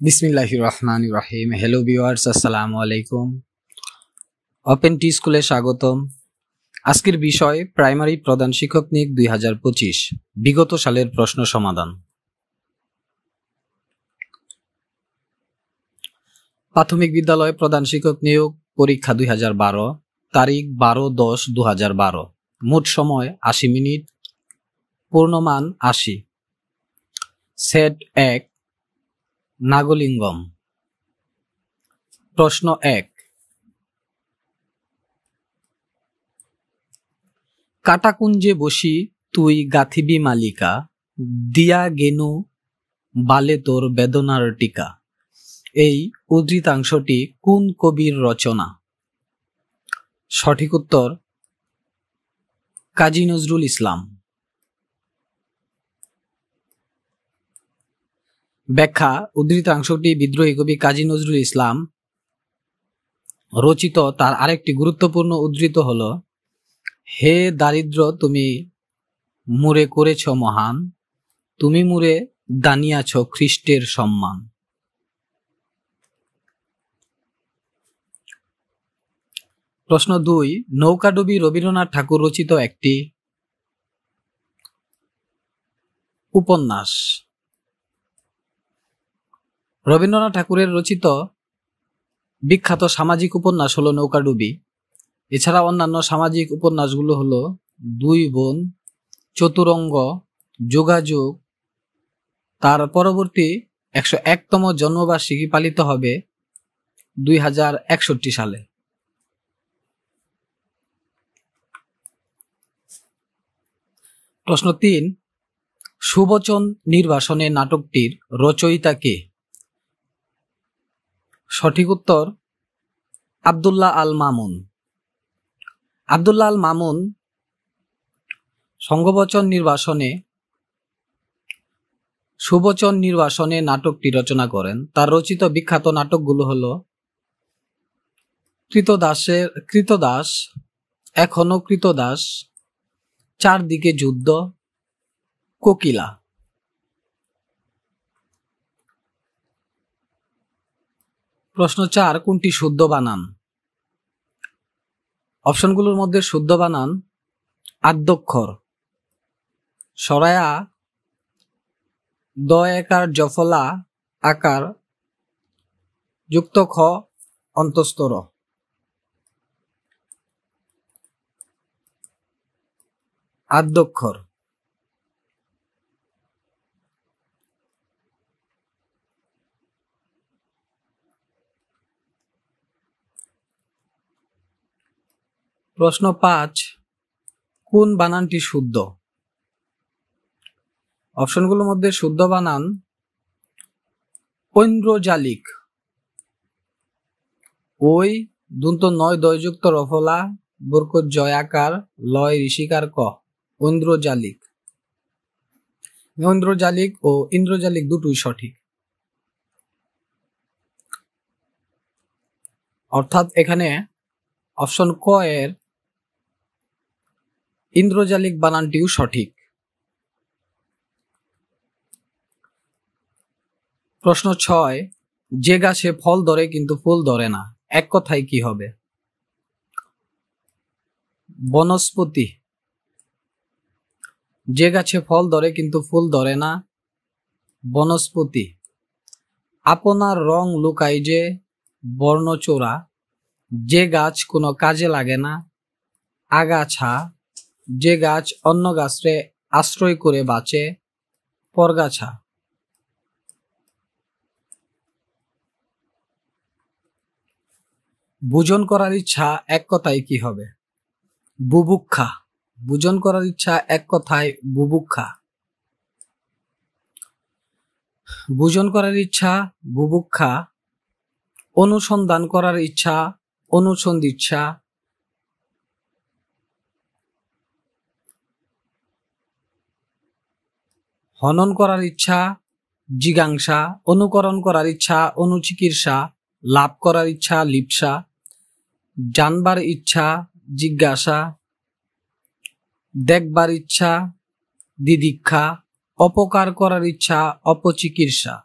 বিসমিল্লাহির রহমানির রহিম। Hello viewers, আসসালামু আলাইকুম। ওপেন টি স্কুলে স্বাগতম। আজকের বিষয় প্রাইমারি প্রধান শিক্ষক নিয়োগ 2025 বিগত সালের প্রশ্ন সমাধান। প্রাথমিক বিদ্যালয় প্রধান শিক্ষক নিয়োগ পরীক্ষা 2012, তারিখ 12/10/2012, মোট সময় 80 মিনিট, পূর্ণমান 80। সেট 1 নাগলিঙ্গম। প্রশ্ন 1, কাটাকুঞ্জে বসি তুই গাথিবি মালিকা, দিয়া গেনু বালে তোর বেদনার টিকা। এই উদ্ধৃতাংশটি কোন কবির রচনা? সঠিক উত্তর কাজী নজরুল ইসলাম। ব্যাখ্যা: উদ্ধৃতাংশটি বিদ্রোহী কবি কাজী নজরুল ইসলাম রচিত তার আরেকটি গুরুত্বপূর্ণ উদ্ধৃত হল, হে দারিদ্র তুমি মুরে করেছ মহান, তুমি মুরে দানিয়াছ খ্রিস্টের সম্মান। প্রশ্ন 2, নৌকাডুবি রবীন্দ্রনাথ ঠাকুর রচিত একটি উপন্যাস। রবীন্দ্রনাথ ঠাকুরের রচিত বিখ্যাত সামাজিক উপন্যাস হলো নৌকাডুবি। এছাড়া অন্যান্য সামাজিক উপন্যাসগুলো হলো দুই বোন, চতুরঙ্গ, যোগাযোগ। তার পরবর্তী 101তম জন্মবার্ষিকী পালিত হবে 2061 সালে। প্রশ্ন 3, সুবচন নির্বাসনে নাটকটির রচয়িতা কে? সঠিক উত্তর আব্দুল্লাহ আল মামুন। আব্দুল্লাহ আল মামুন সুবচন নির্বাসনে নাটকটি রচনা করেন। তার রচিত বিখ্যাত নাটকগুলো হল কৃতদাস, এখনো কৃতদাস, চারদিকে যুদ্ধ, কোকিলা। প্রশ্ন 4, কোনটি শুদ্ধ বানান? অপশনগুলোর মধ্যে শুদ্ধ বানান আদ্যক্ষর, সরায়া, দ একার জফলা আকার, যুক্ত খ অন্তস্তর। আদ্যক্ষর। প্রশ্ন 5, কোন বানানটি শুদ্ধ? অপশনগুলোর মধ্যে শুদ্ধ বানান ঐন্দ্রজালিক, ওই দন্ত নয় দয়যুক্ত রফলা বরকত জয়াকার লয় ঋষিকার ক, ঐন্দ্রজালিক। ঐন্দ্রজালিক ও ইন্দ্রজালিক দুটোই সঠিক। অর্থাৎ এখানে অপশন ক এর ইন্দ্রজালিক বানানটিও সঠিক। প্রশ্ন 6, যে গাছে ফল ধরে কিন্তু ফুল ধরে না, এক কথায় কি হবে? বনস্পতি। যে গাছে ফল ধরে কিন্তু ফুল ধরে না, বনস্পতি। আপনার রং লুকাই যে বর্ণচোরা, যে গাছ কোনো কাজে লাগে না, আগাছা। যে গাছ অন্য গাছরে আশ্রয় করে বাঁচে, পরগাছা। ভোজন করার ইচ্ছা এক কথায় কি হবে? বুভুক্ষা। ভোজন করার ইচ্ছা এক কথায় বুভুক্ষা। ভোজন করার ইচ্ছা বুভুক্ষা। অনুসন্ধান করার ইচ্ছা অনুসন্ধিৎসা। হনন করার ইচ্ছা জিজ্ঞাসা। অনুকরণ করার ইচ্ছা অনুচিকিৎসা। লাভ করার ইচ্ছা লিপ্সা। জানবার ইচ্ছা জিজ্ঞাসা। দেখবার ইচ্ছা দিদিক্ষা। অপকার করার ইচ্ছা অপচিকিৎসা।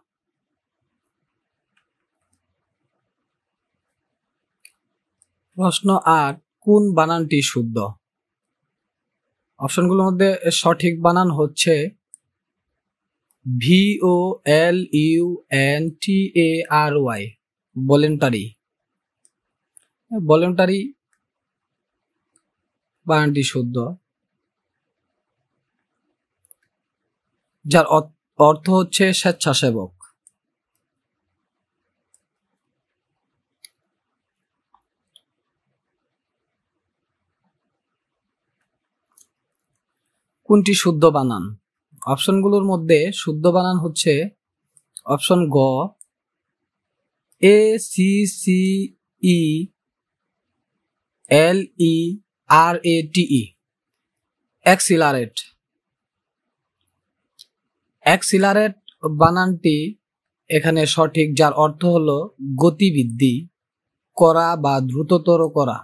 প্রশ্ন 8, কোন বানানটি শুদ্ধ? অপশনগুলোর মধ্যে সঠিক বানান হচ্ছে VOLUNTARY, ভলেন্টারি। ভলেন্টারি বানানটি শুদ্ধ, যার অর্থ হচ্ছে স্বেচ্ছাসেবক। কোনটি শুদ্ধ বানান? অপশনগুলোর মধ্যে শুদ্ধ বানান হচ্ছে অপশন গ, ACCELERATE, অ্যাক্সিলারেট। অ্যাক্সিলারেট বানানটি এখানে সঠিক, যার অর্থ হলো গতিবৃদ্ধি করা বা দ্রুততর করা।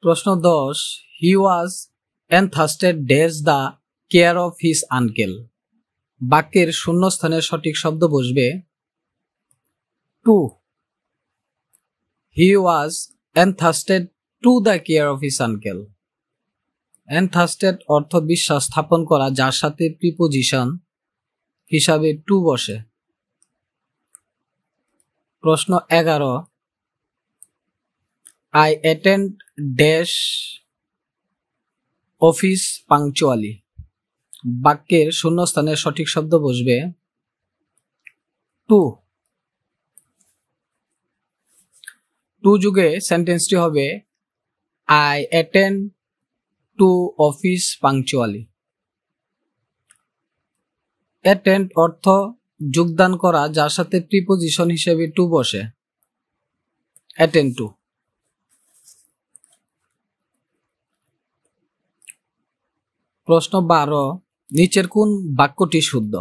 প্রশ্ন 10, he was entrusted dash the care of his uncle. বাক্যের শূন্যস্থানের সঠিক শব্দ বসবে to. He was entrusted to the care of his uncle. Entrusted অর্থ বিশ্বাস স্থাপন করা, যার সাথে প্রিপোজিশন হিসাবে টু বসে। প্রশ্ন 11, I attend dash office punctually। বাক্যের শূন্যস্থানের সঠিক শব্দ বসবে টু। টু যুগে সেন্টেন্সটি হবে I attend to office punctually। attend অর্থ যোগদান করা, যার সাথে প্রিপোজিশন হিসেবে টু বসে, attend to। প্রশ্ন 12, নিচের কোন বাক্যটি শুদ্ধ?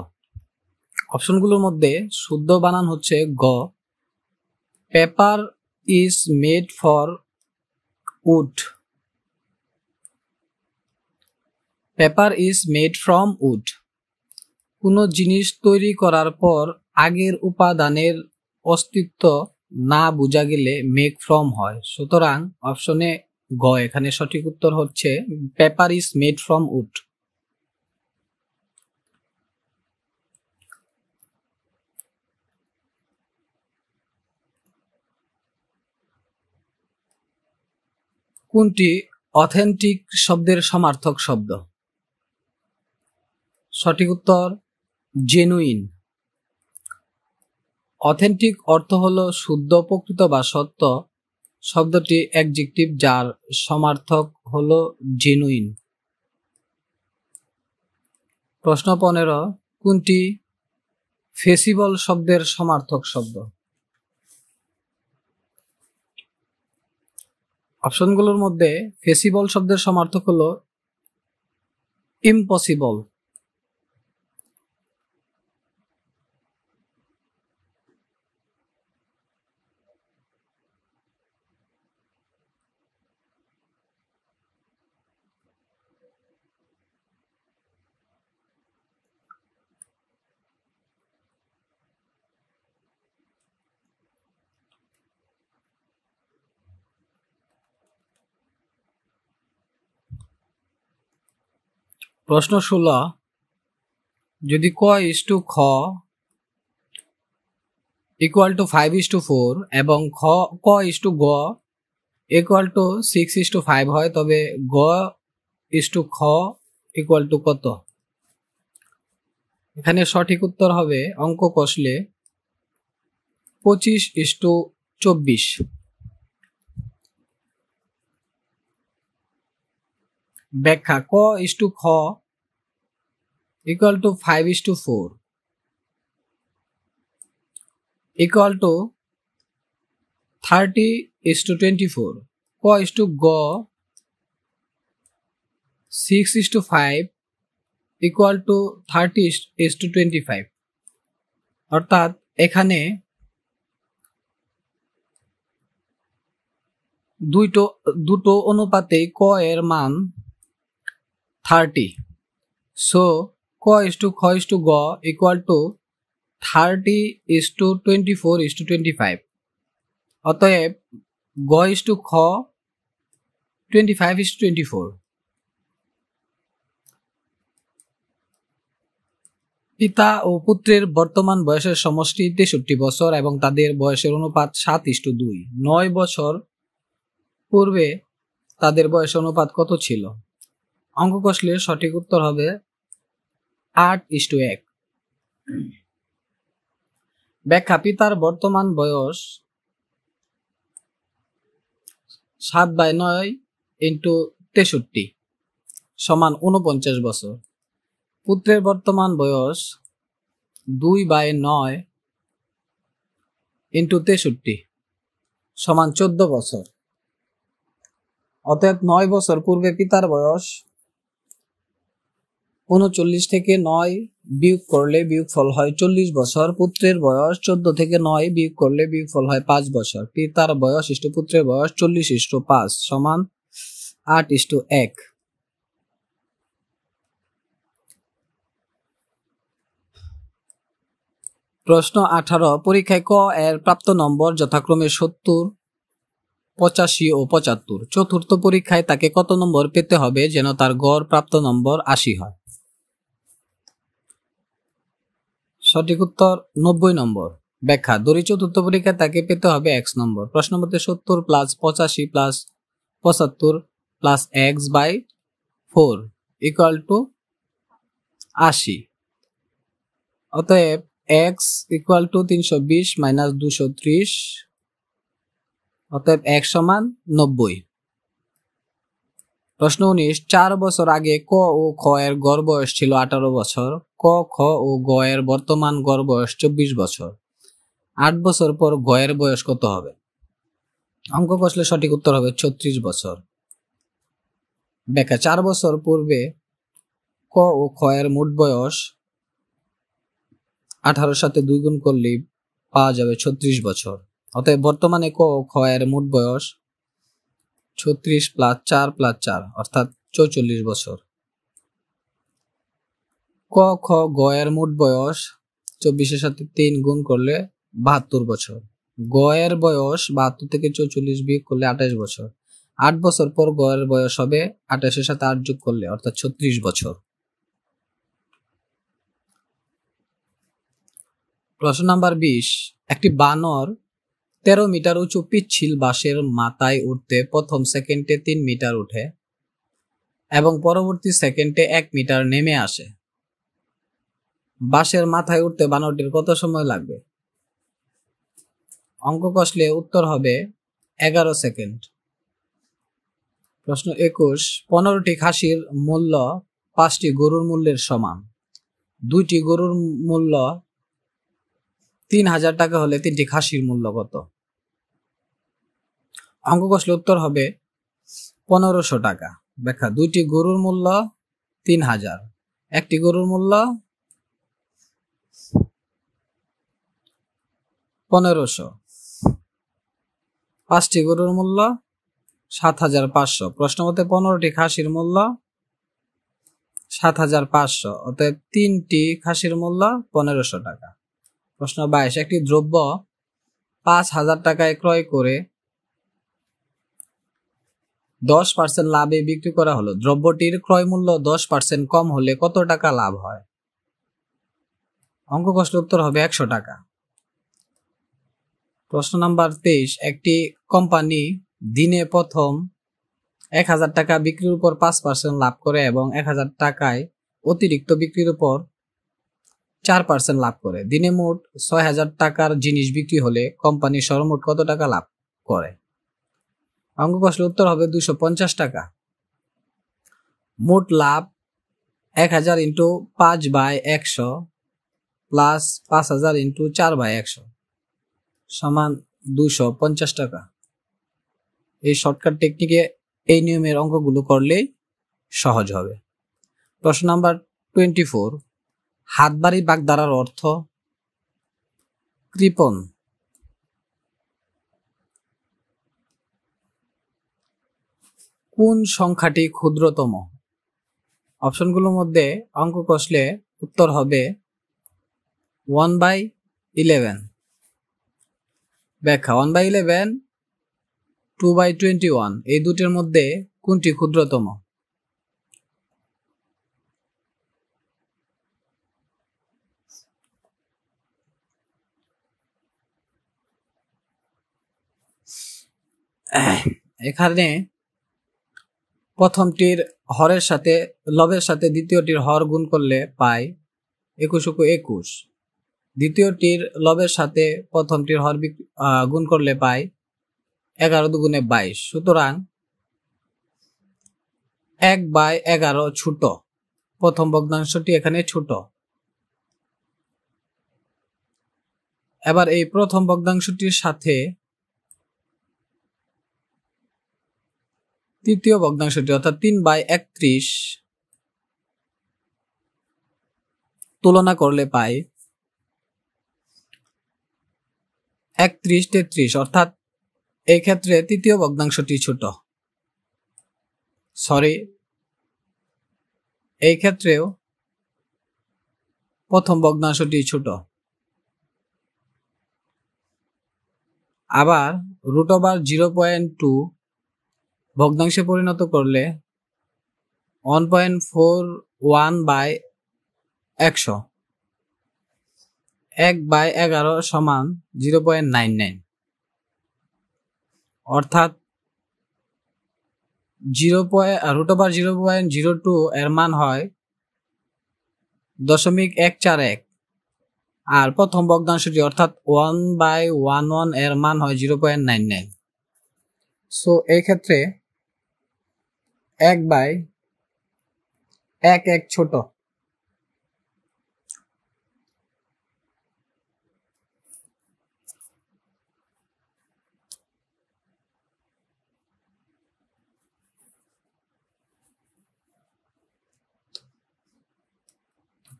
অপশনগুলোর মধ্যে শুদ্ধ বানান হচ্ছে গ, paper is made for wood. Paper is made from wood. কোনো জিনিস তৈরি করার পর আগের উপাদানের অস্তিত্ব না বোঝা গেলে মেক ফ্রম হয়, সুতরাং অপশনে গ এখানে সঠিক উত্তর হচ্ছে paper is made from would. কোনটি অথেন্টিক শব্দের সমার্থক শব্দ? সঠিক উত্তর জেনুইন। অথেন্টিক অর্থ হলো শুদ্ধ, প্রকৃত বা সত্য। শব্দটি অ্যাডজেক্টিভ, যার সমার্থক হলো জেনুইন। প্রশ্ন 15, কোনটি ফেসিবল শব্দের সমার্থক শব্দ? অপশনগুলোর মধ্যে ফেসিবল শব্দের সমার্থক হলো ইম্পসিবল। প্রশ্ন 16, যদি ক ইস টু খ ইকুয়াল টু 5:4 এবং ক ইস টু গ ইকুয়াল টু 6:5 হয়, তবে গ ইস টু খ ইকুয়াল টু কত? এখানে সঠিক উত্তর হবে অঙ্ক কষলে 25:24। ব্যাখ্যা, ক ইস টু খ ইকুয়াল টু 5:4 ইকুয়াল টু 30:24। ক ইস টু গ 6:5 ইকুয়াল টু 30:25। অর্থাৎ এখানে দুটো অনুপাতে ক এর মান 30। সো ক ইস টু খ ইস টু গ ইকুয়াল টু 30:24:25। অতএব গ ইস টু খ 25:24। পিতা ও পুত্রের বর্তমান বয়সের সমষ্টি 63 বছর এবং তাদের বয়সের অনুপাত 7:2। 9 বছর পূর্বে তাদের বয়সের অনুপাত কত ছিল? অঙ্ক কষলে সঠিক উত্তর হবে 8:1। ব্যাখ্যা: পিতার বর্তমান বয়স 7/9 × 63 সমান 49 বছর। পুত্রের বর্তমান বয়স 2/9 × 63 সমান 14 বছর। অতএব 9 বছর পূর্বে পিতার বয়স 39 থেকে 9 বিয়োগ করলে বিয়োগফল হয় 40 বছর। পুত্রের বয়স 14 থেকে 9 বিয়োগ করলে বিয়োগফল হয় 5 বছর। পিতার বয়স ইষ্ট পুত্রের বয়স 40:5 সমান 8:1। প্রশ্ন 18। পরীক্ষায় ক এর প্রাপ্ত নম্বর যথাক্রমে 70, 85 ও 75। চতুর্থ পরীক্ষায় তাকে কত নম্বর পেতে হবে যেন তার গড় প্রাপ্ত নম্বর 80 হয়? সঠিক উত্তর 90 নম্বর। ব্যাখ্যা: ধরি চতুর্থ পরীক্ষায় তাকে পেতে হবে x নম্বর। প্রশ্ন মতে 70 + 85 + 75 + x/4 = 80। অতএব x = 320 - 230। অতএব x সমান 90। প্রশ্ন 19। 4 বছর আগে ক ও খ এর গড় বয়স ছিল 18 বছর। ক, খ ও গ এর বর্তমান গড় বয়স 24 বছর। 8 বছর পর গ এর বয়স কত হবে? অঙ্ক কষলে সঠিক উত্তর হবে 36 বছর। ব্যাখ্যা: 4 বছর পূর্বে ক ও খ এর মোট বয়স 18 সাথে 2 গুণ করলেই পাওয়া যাবে 36 বছর। অতএব বর্তমানে ক ও খ এর মোট বয়স 36 + 4 + 4 অর্থাৎ 44 বছর। ক, খ, গ এর মোট বয়স 24 এর সাথে 3 গুণ করলে 72 বছর। গ এর বয়স 72 থেকে 44 বিয়োগ করলে 28 বছর। 8 বছর পর গ এর বয়স হবে 28 এর সাথে 8 যোগ করলে অর্থাৎ 36 বছর। প্রশ্ন নাম্বার 20। একটি বানর 13 মিটার উঁচু পিচ্ছিল বাঁশের মাথায় উঠতে প্রথম সেকেন্ডে 3 মিটার উঠে এবং পরবর্তী সেকেন্ডে 1 মিটার নেমে আসে। বাঁশের মাথায় উঠতে বানরটির কত সময় লাগবে? অঙ্ক কষলে উত্তর হবে 11 সেকেন্ড। প্রশ্ন 21। 15টি খাসির মূল্য 5টি গরুর মূল্যের সমান। 2টি গরুর মূল্য 3000 টাকা হলে 3টি খাসির মূল্য কত? অঙ্ক কষলে উত্তর হবে 1500 টাকা। ব্যাখ্যা: 2টি গরুর মূল্য 3000, একটি গরুর মূল্য 1500, 5টি গরুর মূল্য 7500। প্রশ্ন মতে 15টি খাসির মূল্য 7500, অতএব 3টি খাসির মূল্য 1500 টাকা। প্রশ্ন 22। একটি দ্রব্য 5000 টাকায় ক্রয় করে 10% লাভে বিক্রি করা হলো। দ্রব্যটির ক্রয় মূল্য 10% কম হলে কত টাকা লাভ হয়? অঙ্ক কষলে উত্তর হবে 100 টাকা। প্রশ্ন নাম্বার 23। একটি কোম্পানি দিনে প্রথম 1000 টাকা বিক্রির উপর 5% লাভ করে এবং 1000 টাকায় অতিরিক্ত বিক্রির উপর 4% লাভ করে। দিনে মোট 6000 টাকার জিনিস বিক্রি হলে কোম্পানি সর্বমোট কত টাকা লাভ করে? অঙ্ক কষলে উত্তর হবে 250 টাকা। মোট লাভ 1000 × 5/100 প্লাস 5000 × 4/100 সমান 250 টাকা। এই শর্টকাট টেকনিকে এই নিয়মের অঙ্কগুলো করলেই সহজ হবে। প্রশ্ন নাম্বার 24। হাতবাড়ি বাগধারার অর্থ কৃপণ। কোন সংখ্যাটি ক্ষুদ্রতম? অপশনগুলোর মধ্যে অঙ্ক কষলে উত্তর হবে 1/11। ব্যাখ্যা 1/11, 2/21 এই দুটির মধ্যে কোনটি ক্ষুদ্রতম? এখানে প্রথমটির হরের সাথে লবের সাথে দ্বিতীয়টির হর গুণ করলে পাই 21 দ্বিতীয়টির লবের সাথে প্রথমটির হর গুণ করলে পাই 11 দুগুণে 22। সুতরাং 1/11 ছোট, প্রথম ভগ্নাংশটি এখানে ছোট। এবার এই প্রথম ভগ্নাংশটির সাথে তৃতীয় ভগ্নাংশটি অর্থাৎ 3/31 তুলনা করলে পাই 31/33, অর্থাৎ এই ক্ষেত্রে তৃতীয় ভগ্নাংশটি ছোট। এই ক্ষেত্রেও প্রথম ভগ্নাংশটি ছোট। আবার √0.2 ভগ্নাংশে পরিণত করলে 1.41/100। 1/11 সমান 0.99, অর্থাৎ √0.02 এর মান হয় 0.141, আর প্রথম ভগ্নাংশটি অর্থাৎ 1/11 এর মান হয় 0.99। সো এই ক্ষেত্রে 1/11 ছোট।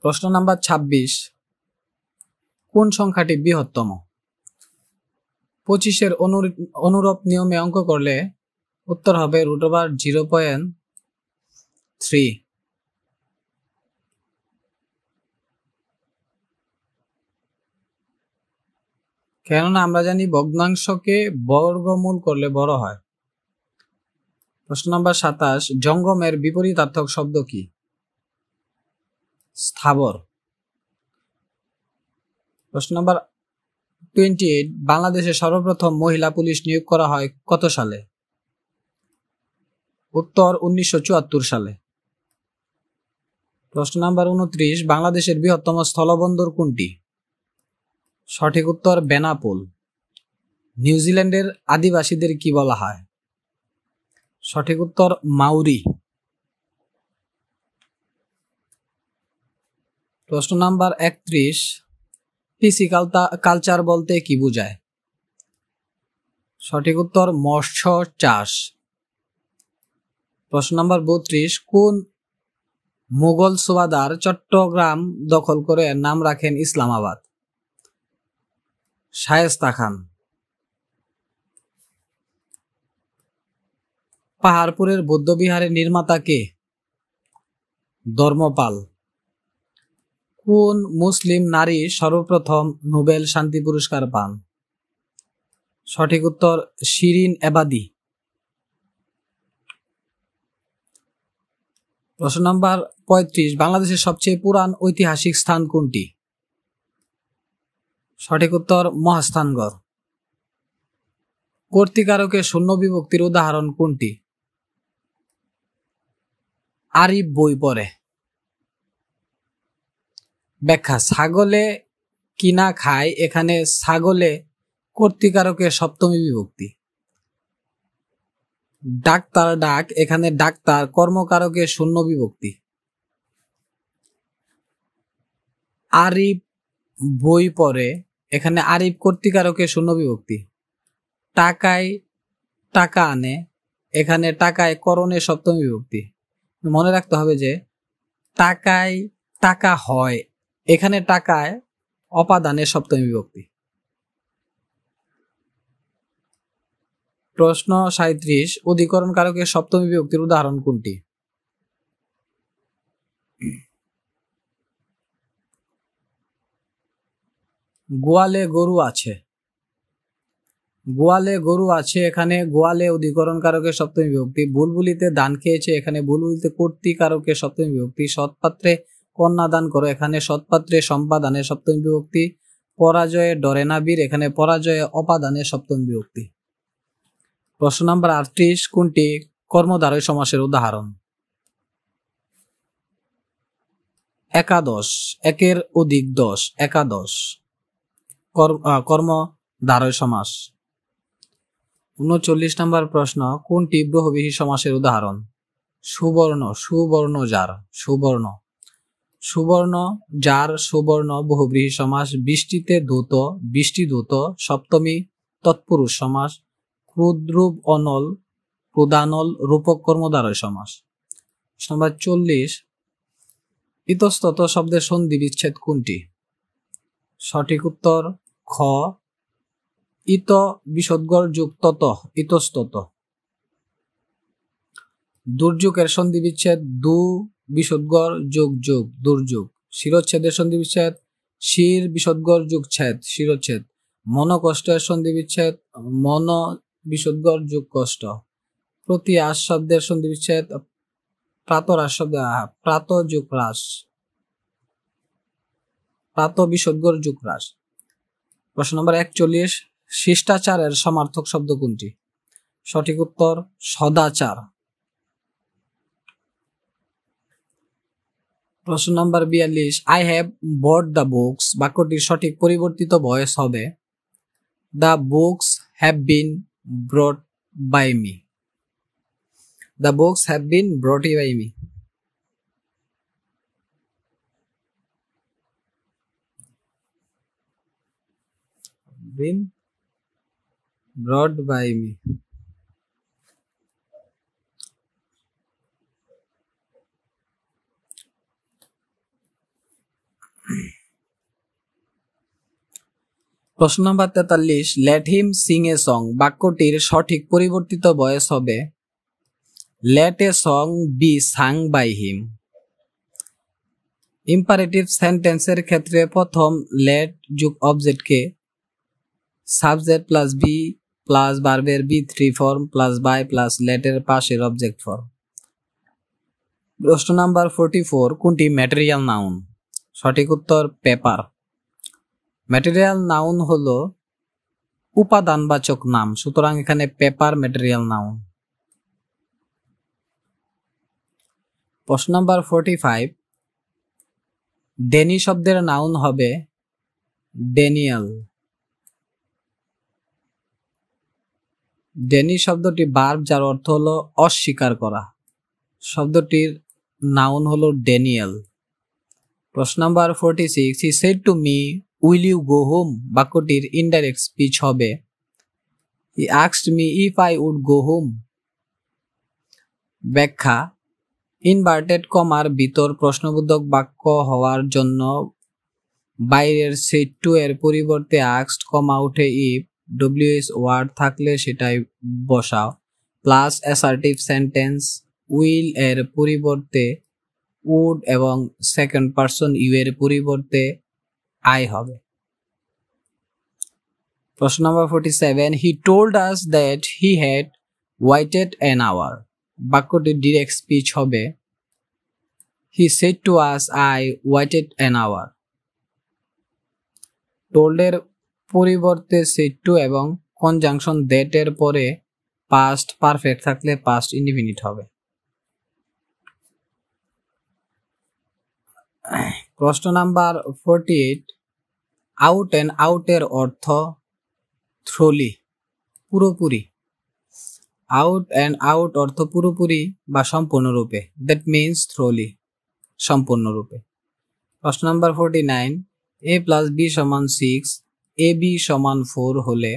প্রশ্ন নাম্বার 26, কোন সংখ্যাটি বৃহত্তম? 25-এর অনুরূপ নিয়মে অঙ্ক করলে উত্তর হবে √0.3। কেননা আমরা জানি ভগ্নাংশকে বর্গমূল করলে বড় হয়। প্রশ্ন নাম্বার 27, জঙ্গমের বিপরীতার্থক শব্দ কি? স্থাবর। প্রশ্ন নাম্বার 28, বাংলাদেশে সর্বপ্রথম মহিলা পুলিশ নিয়োগ করা হয় কত সালে? উত্তর 1974 সালে। প্রশ্ন নাম্বার 29, বাংলাদেশের বৃহত্তম স্থলবন্দর কোনটি? সঠিক উত্তর বেনাপোল। নিউজিল্যান্ডের আদিবাসীদের কি বলা হয়? সঠিক উত্তর মাউরি। প্রশ্ন নাম্বার 31, পিসিকালচার বলতে কি বোঝায়? সঠিক উত্তর মৎস্য চাষ। প্রশ্ন নাম্বার 32, কোন মুঘল সুবাদার চট্টগ্রাম দখল করে নাম রাখেন ইসলামাবাদ? শায়েস্তা খান। পাহাড়পুরের বৌদ্ধবিহারের নির্মাতা কে? ধর্মপাল। কোন মুসলিম নারী সর্বপ্রথম নোবেল শান্তি পুরস্কার পান? সঠিক উত্তর শিরিন এবাদি। প্রশ্ন নাম্বার 35, বাংলাদেশের সবচেয়ে পুরান ঐতিহাসিক স্থান কোনটি? সঠিক উত্তর মহাস্থানগড়। কর্তৃকারকে শূন্য বিভক্তির উদাহরণ কোনটি? আরিফ বই পড়ে। ব্যাখ্যা, ছাগলে কিনা খায়, এখানে ছাগলে কর্তৃকারকে সপ্তমী বিভক্তি। ডাক্তার ডাক, এখানে ডাক্তার কর্মকারকে শূন্য বিভক্তি। আরিফ বই পড়ে, এখানে আরিফ কর্তৃকারকে শূন্য বিভক্তি। টাকায় টাকা আনে, এখানে টাকায় করণে সপ্তমী বিভক্তি। মনে রাখতে হবে যে টাকায় টাকা হয়, এখানে টাকায় অপাদানে সপ্তমী বিভক্তি। প্রশ্ন 37, অধিকরণ কারকের সপ্তমী বিভক্তির উদাহরণ কোনটি? গোয়ালে গরু আছে। গোয়ালে গরু আছে, এখানে গোয়ালে অধিকরণ কারকের সপ্তমী বিভক্তি। বুলবুলিতে ধান খেয়েছে, এখানে বুলবুলিতে কর্তৃ কারকের সপ্তমী বিভক্তি। সৎপাত্রে কন্যা দান করো, এখানে সৎপাত্রে সম্পাদানের সপ্তমী বিভক্তি। পরাজয়ে ডরে না বীর, এখানে পরাজয়ে অপাদানের সপ্তমী বিভক্তি। প্রশ্ন নম্বর 38, কোনটি কর্মধারয় সমাসের উদাহরণ? একাদশ, একের অধিক দশ, একাদশ কর্মধারয় সমাস। 39 নম্বর প্রশ্ন, কোনটি বহুব্রীহি সমাসের উদাহরণ? সুবর্ণ, সুবর্ণ যার, সুবর্ণ, সুবর্ণ যার, সুবর্ণ বহুব্রীহি সমাস। বৃষ্টিতে ধূত, বৃষ্টি ধূত সপ্তমী তৎপুরুষ সমাস। ক্রুদ্রূপ অনল, ক্রুদানল রূপক কর্মধারয় সমাস। নম্বর 40, ইতস্তত শব্দের সন্ধি বিচ্ছেদ কোনটি? সঠিক উত্তর খ, ইত বিসর্গর যুগ তত, ইতস্তত। দুর্যোগের সন্ধি বিচ্ছেদ দু বিসর্গর যুগ যুগ, দুর্যোগ। শিরচ্ছেদের সন্ধি বিচ্ছেদ শির বিসর্গর যুগ ছেদ, শিরচ্ছেদ। মনকষ্টের সন্ধি বিচ্ছেদ মন বিসর্গর যুগ কষ্ট। প্রতি আস শব্দের সন্ধি বিচ্ছেদ প্রাতরাস শব্দ প্রাত যুগ হ্রাস, প্রাত বিসর্গর যুগ হ্রাস। প্রশ্ন নম্বর 41, শিষ্টাচারের সমার্থক শব্দ কোনটি? সঠিক উত্তর সদাচার। প্রশ্ন নম্বর 42, I have bought the books বাক্যটির সঠিক পরিবর্তিত ভয়েস হবে the books have been brought by me. The books have been brought by me. Been brought by me. প্রশ্ন নম্বর 43, let him sing a song বাক্যটির সঠিক পরিবর্তিত ভয়েস হবে let a song be sung by him. Imperative সেন্টেন্সের ক্ষেত্রে প্রথম let যুগ অবজেক্টকে সাবজেক্ট প্লাস বি প্লাস ভার্বের বি3 ফর্ম প্লাস বাই প্লাস লেটের পাশের অবজেক্ট ফর্ম। প্রশ্ন নাম্বার 44, কোনটি ম্যাটেরিয়াল নাউন? সঠিক উত্তর পেপার। ম্যাটেরিয়াল নাউন হলো উপাদানবাচক নাম, সুতরাং এখানে পেপার ম্যাটেরিয়াল নাউন। প্রশ্ন নাম্বার 45, ডেনি শব্দের নাউন হবে ডেনিয়াল। ডেনি শব্দটি ভার্ব যার অর্থ হলো অস্বীকার করা, শব্দটির নাউন হলো ডেনিয়াল। প্রশ্ন number 46, he said to me will you go home বাক্যটির ইনডাইরেক্ট স্পিচ হবে he asked me if I would go home. ব্যাখ্যা, ইনভার্টেড কমার ভিতর প্রশ্নবোধক বাক্য হওয়ার জন্য বাইরের সেড টু এর পরিবর্তে আস্কড কমা উঠে ইফ ডব্লিউএস ওয়ার্ড থাকলে সেটাই বসাও প্লাস অ্যাসার্টিভ সেন্টেন্স উইল এর পরিবর্তে উড এবং সেকেন্ড পারসন ইউ এর পরিবর্তে আই হবে। প্রশ্ন নম্বর 47, he told us that he had waited an hour বাক্যটির ডিরেক্ট স্পিচ হবে he said to us I waited an hour. টোল্ডের পরিবর্তে সেড টু এবং কনজাংশন দ্যাট এর পরে পাস্ট পারফেক্ট থাকলে পাস্ট ইনডিফিনিট হবে। প্রশ্ন নাম্বার 48, আউট এন্ড আউট এর অর্থ থ্রোলি, পুরোপুরি। আউট এন্ড আউট অর্থ পুরোপুরি বা সম্পূর্ণরূপে, দ্যাট মিনস থ্রোলি, সম্পূর্ণরূপে। প্রশ্ন নাম্বার 49, a প্লাস বি সমান 6 এ বি সমান 4 হলে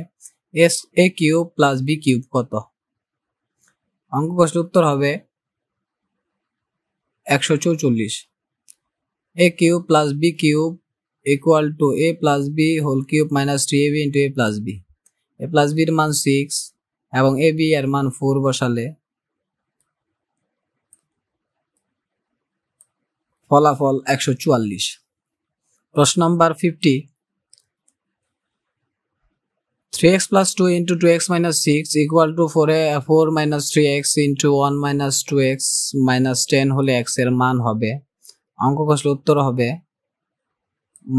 a cube plus b cube কত? অঙ্ক কষ্ট উত্তর হবে 144। a cube plus b cube equal to a plus b whole cube minus 3ab into a plus b. a plus বির মান 6 এবং a b এর মান 4 বসালে ফলাফল 144। প্রশ্ন number 50, 3x plus 2 into 2x minus 6 equal to 4 minus 3x into 1 minus 2x minus 10 হলে x এর মান হবে, অঙ্ক কষলে উত্তর হবে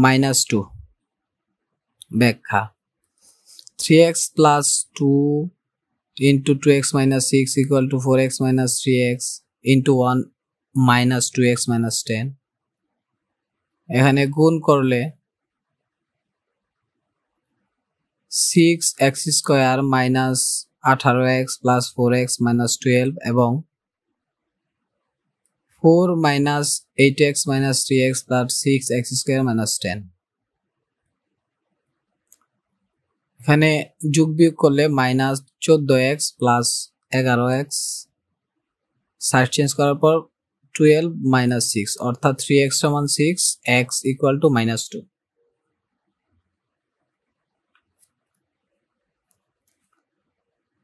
-2। ব্যাখ্যা 3x plus 2 into 2x minus 6 equal to 4x minus 3x into 1 minus 2x minus 10। এখানে গুণ করলে 6x square minus 18x plus 4x minus 12 এবং 4 minus 8x minus 3x plus 6x square minus 10। এখানে যোগ বিয়োগ করলে minus 14x plus 11x, side change করার পর 12 মাইনাস 6 অর্থাৎ 3x সমান 6, x ইকুয়াল টু -2।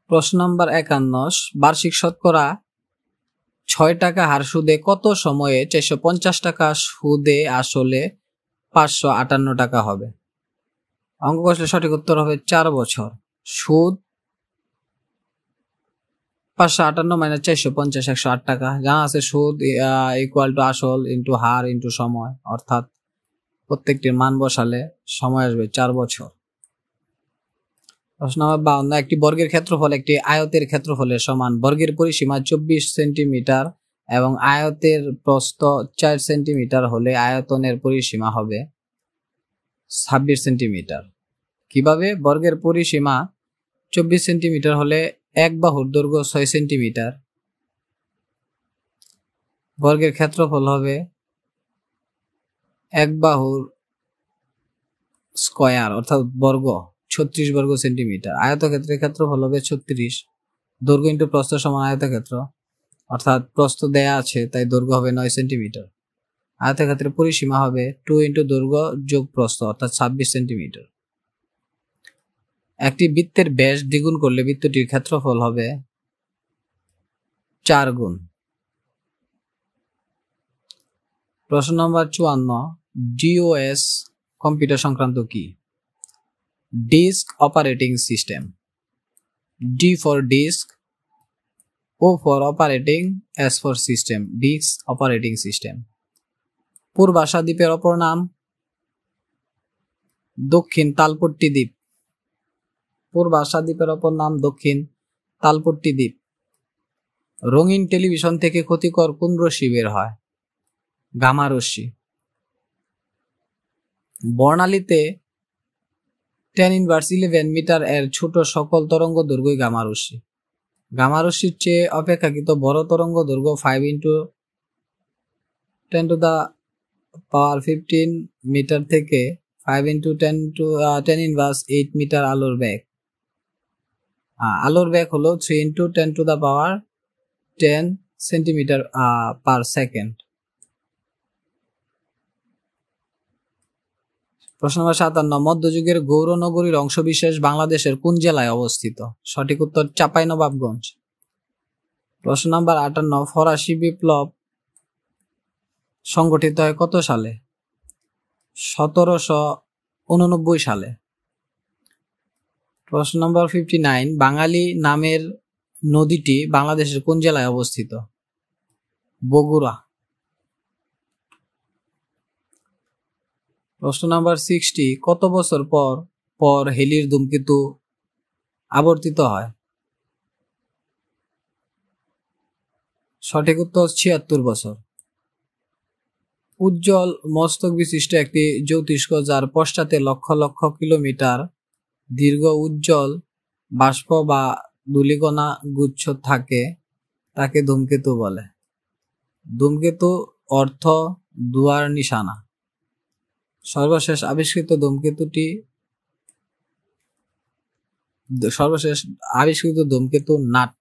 প্রশ্ন নম্বর 51, বার্ষিক শতকরা 6 টাকা হার সুদে কত সময়ে 450 টাকা সুদে আসলে 558 টাকা হবে? অঙ্ক কষলে সঠিক উত্তর হবে 4 বছর। সুদ 558 মাইনাস 450 108 টাকা। জানা আছে সুদ ইকুয়াল টু আসল ইন্টু হার ইন্টু সময়, অর্থাৎ প্রত্যেকটির মান বসালে সময় আসবে 4 বছর। প্রশ্ন নম্বর 52, একটি বর্গের ক্ষেত্রফল একটি আয়তের ক্ষেত্রফলের সমান। বর্গের পরিসীমা 24 সেন্টিমিটার এবং আয়তের প্রস্থ 4 সেন্টিমিটার হলে আয়তনের পরিসীমা হবে 26 সেন্টিমিটার। কিভাবে? বর্গের পরিসীমা 24 সেন্টিমিটার হলে এক বাহুর দৈর্ঘ্য 6 সেন্টিমিটার, বর্গের ক্ষেত্রফল হবে এক বাহুর স্কয়ার অর্থাৎ বর্গ 36 বর্গ সেন্টিমিটার। আয়তক্ষেত্রের ক্ষেত্রফল হবে 36, দৈর্ঘ্য ইন্টু প্রস্থ সমান আয়তক্ষেত্র, অর্থাৎ প্রস্থ দেয়া আছে তাই দৈর্ঘ্য হবে 9 সেন্টিমিটার। আয়তক্ষেত্রের পরিসীমা হবে 2 ইন্টু দৈর্ঘ্য যোগ প্রস্থ অর্থাৎ 26 সেন্টিমিটার। একটি বৃত্তের ব্যাস দ্বিগুণ করলে বৃত্তটির ক্ষেত্রফল হবে 4 গুণ। প্রশ্ন নম্বর 54, ডিওএস কম্পিউটার সংক্রান্ত কি? Disk operating system. D for disk, O for operating, S for system, disk operating system. Purbasha দ্বীপের অপর নাম? দক্ষিণ তালপট্টি দ্বীপ। পূর্বাশা দ্বীপের অপর নাম দক্ষিণ তালপট্টি দ্বীপ। রঙিন টেলিভিশন থেকে ক্ষতিকর কোন রশ্মি বের হয়? গামা রশ্মি। বর্ণালীতে 10^11 মিটার এর ছোট সকল তরঙ্গ দৈর্ঘ্য গামা রশ্মি। গামা রশ্মির চেয়ে অপেক্ষাকৃত বড় তরঙ্গ দৈর্ঘ্য 5 × 10⁻15 মিটার থেকে 5 × 10⁻8 মিটার আলোর বেগ। আলোর বেগ হলো 3 × 10⁻10 সেন্টিমিটার পার সেকেন্ড। প্রশ্ন নম্বর 57, মধ্যযুগের গৌরনগরীর অংশবিশেষ বাংলাদেশের কোন জেলায় অবস্থিত? সঠিক উত্তর চাঁপাইনবাবগঞ্জ। প্রশ্ন নম্বর 58, ফরাসি বিপ্লব সংগঠিত হয় কত সালে? 1789 সালে। প্রশ্ন নম্বর 59, বাঙালি নামের নদীটি বাংলাদেশের কোন জেলায় অবস্থিত? বগুড়া। প্রশ্ন নম্বর 60, কত বছর পর পর হেলির ধূমকেতু আবর্তিত হয়? সঠিক উত্তর 76 বছর। উজ্জ্বল মস্তক বিশিষ্ট একটি জ্যোতিষ্ক যার পশ্চাতে লক্ষ লক্ষ কিলোমিটার দীর্ঘ উজ্জ্বল বাষ্প বা ধূলিকণা গুচ্ছ থাকে তাকে ধূমকেতু বলে। ধূমকেতু অর্থ দুয়ার নিশানা। সর্বশেষ আবিষ্কৃত ধূমকেতু নাট।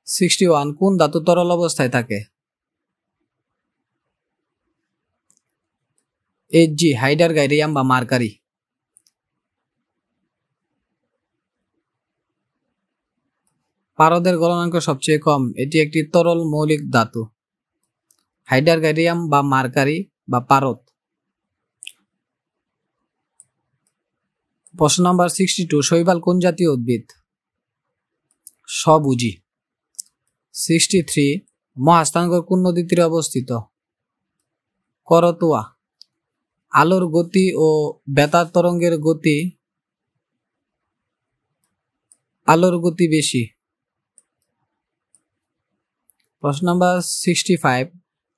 61, কোন ধাতু তরল অবস্থায় থাকে? Hg, হাইড্রোগাইরিয়াম বা মার্কারি। পারদের গলনাঙ্ক সবচেয়ে কম, এটি একটি তরল মৌলিক ধাতু। হাইড্রোগাইরিয়াম বা মার্কারি বা পারদ। প্রশ্ন নাম্বার 62, শৈবাল কোন জাতীয় উদ্ভিদ? সবুজি। 63, মহাস্থানগড় কোন নদীর তীরে অবস্থিত? করতোয়া। আলোর গতি ও বেতার তরঙ্গের গতি আলোর গতি বেশি। প্রশ্ন নাম্বার 65,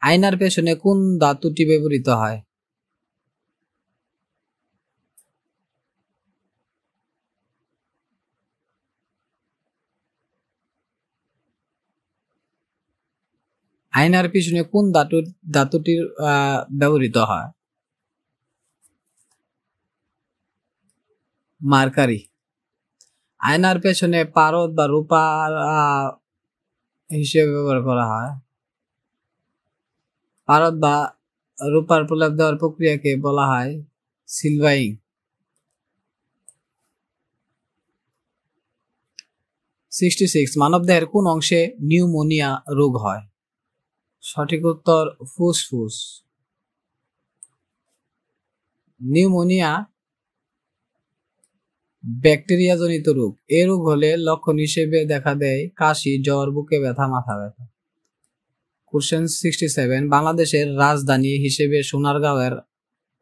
আয়নার পেছনে কোন ধাতুটি ব্যবহৃত হয়? আয়নার পিছনে কোন ধাতুটির ব্যবহৃত হয়? মার্কারি। আয়নার পেছনে পারদ বা রূপার হিসেবে ব্যবহার করা হয়। পারদ বা রূপার প্রলেপ দেওয়ার প্রক্রিয়াকে বলা হয় সিলভারিং। 66, মানবদেহের কোন অংশে নিউমোনিয়া রোগ হয়? সঠিক উত্তর ফুসফুস। নিউমোনিয়া ব্যাকটেরিয়া জনিত রোগ। এ রোগ হলে লক্ষণ হিসেবে দেখা দেয় কাশি, জ্বর, বুকে ব্যথা, মাথা ব্যথা। কোশ্চেন 67, বাংলাদেশের রাজধানী হিসেবে সোনারগাঁওয়ের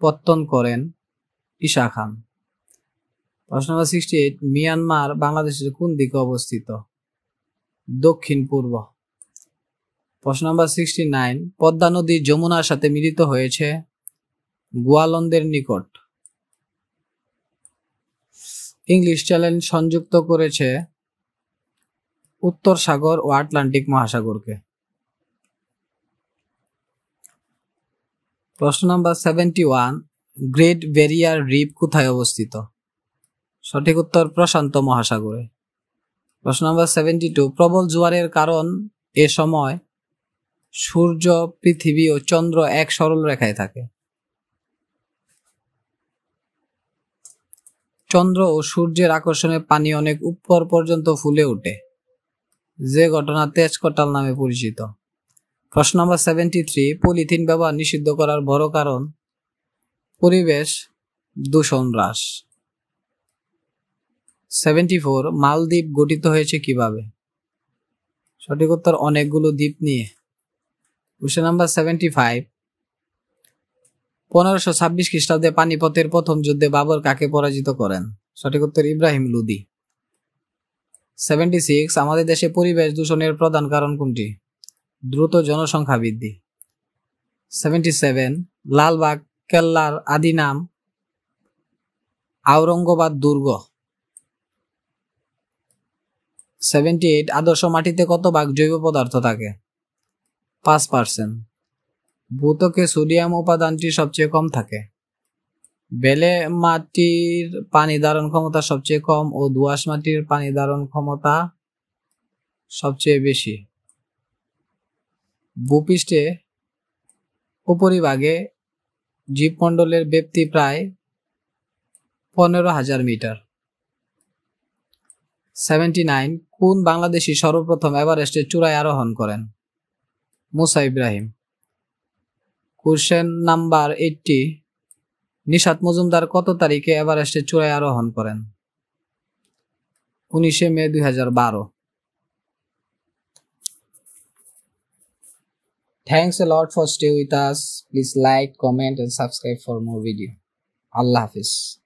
পত্তন করেন ঈশা খান। প্রশ্ন নম্বর 68, মিয়ানমার বাংলাদেশের কোন দিকে অবস্থিত? দক্ষিণ পূর্ব। প্রশ্ন নম্বর 69, পদ্মা নদী যমুনার সাথে মিলিত হয়েছে গোয়ালন্দের নিকট। ইংলিশ চ্যানেল সংযুক্ত করেছে উত্তর সাগর ও আটলান্টিক মহাসাগরকে। প্রশ্ন নম্বর 71, গ্রেট ব্যারিয়ার রিফ কোথায় অবস্থিত? সঠিক উত্তর প্রশান্ত মহাসাগরে। প্রশ্ন নম্বর 72, প্রবল জোয়ারের কারণ এ সময় সূর্য, পৃথিবী ও চন্দ্র এক সরল রেখায় থাকে। চন্দ্র ও সূর্যের আকর্ষণে পানি অনেক উপর পর্যন্ত ফুলে ওঠে, যে ঘটনা তেজকটাল নামে পরিচিত। প্রশ্ন নম্বর 73, পলিথিন ব্যবহার নিষিদ্ধ করার বড় কারণ পরিবেশ দূষণ হ্রাস। 74, মালদ্বীপ গঠিত হয়েছে কিভাবে? সঠিক উত্তর অনেকগুলো দ্বীপ নিয়ে। কোশ্চেন নাম্বার 75, 1526 খ্রিস্টাব্দে পানিপথের প্রথম যুদ্ধে বাবর কাকে পরাজিত করেন? সঠিক উত্তর ইব্রাহিম লোদি। 76, আমাদের দেশে পরিবেশ দূষণের প্রধান কারণ কোনটি? দ্রুত জনসংখ্যা বৃদ্ধি। 77, লালবাগ কেল্লার আদি নাম আওরঙ্গাবাদ দুর্গ। 78, আদর্শ মাটিতে কত ভাগ জৈব পদার্থ থাকে? 5%। ভূত্বকে সোডিয়াম উপাদানটি সবচেয়ে কম থাকে। বেলে মাটির পানি ধারণ ক্ষমতা সবচেয়ে কম ও দোআঁশ মাটির পানি ধারণ ক্ষমতা সবচেয়ে বেশি। ভূপৃষ্ঠে উপরিভাগে জীবমণ্ডলের ব্যাপ্তি প্রায় 15,000 মিটার। 79, কোন বাংলাদেশী সর্বপ্রথম এভারেস্টের চূড়ায় আরোহণ করেন? মুসা ইব্রাহিম। কোশ্চেন নাম্বার 80, নিশাত মজুমদার কত তারিখে এভারেস্টের চূড়ায় আরোহণ করেন? 19 মে 2012। Thanks a lot for staying with us. Please like, comment and subscribe for more video. Allah Hafiz.